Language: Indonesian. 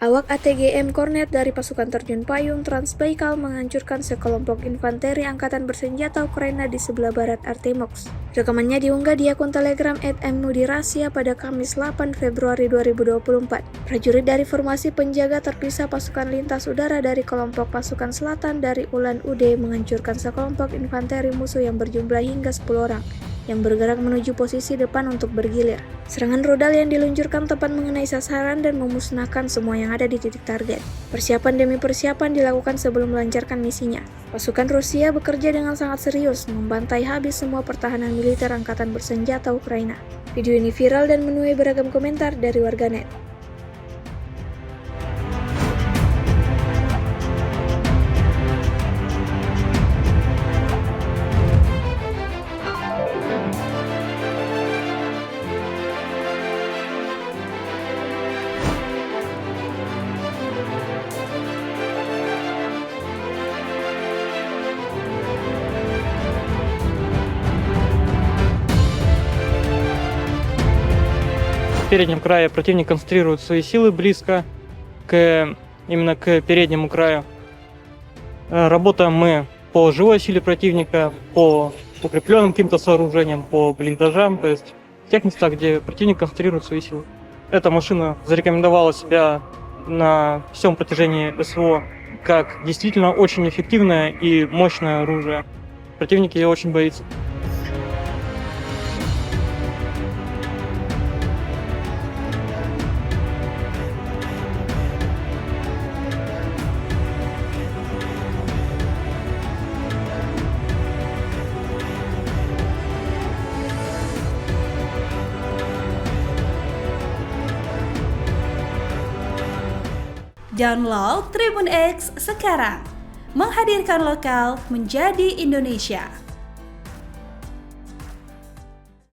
Awak ATGM Kornet dari pasukan terjun payung Trans-Baikal menghancurkan sekelompok infanteri angkatan bersenjata Ukraina di sebelah barat Artemoks. Rekamannya diunggah di akun Telegram @mnudirasya pada Kamis 8 Februari 2024. Prajurit dari formasi penjaga terpisah pasukan lintas udara dari kelompok pasukan selatan dari Ulan UD menghancurkan sekelompok infanteri musuh yang berjumlah hingga 10 orang yang bergerak menuju posisi depan untuk bergilir. Serangan rudal yang diluncurkan tepat mengenai sasaran dan memusnahkan semua yang ada di titik target. Persiapan demi persiapan dilakukan sebelum melancarkan misinya. Pasukan Rusia bekerja dengan sangat serius, membantai habis semua pertahanan militer angkatan bersenjata Ukraina. Video ini viral dan menuai beragam komentar dari warganet. В переднем крае противник концентрирует свои силы близко именно к переднему краю. Работаем мы по живой силе противника, по укрепленным каким-то сооружениям, по блиндажам, то есть в тех местах, где противник концентрирует свои силы. Эта машина зарекомендовала себя на всем протяжении СВО как действительно очень эффективное и мощное оружие. Противник ее очень боится. Download Tribun X sekarang, menghadirkan lokal menjadi Indonesia.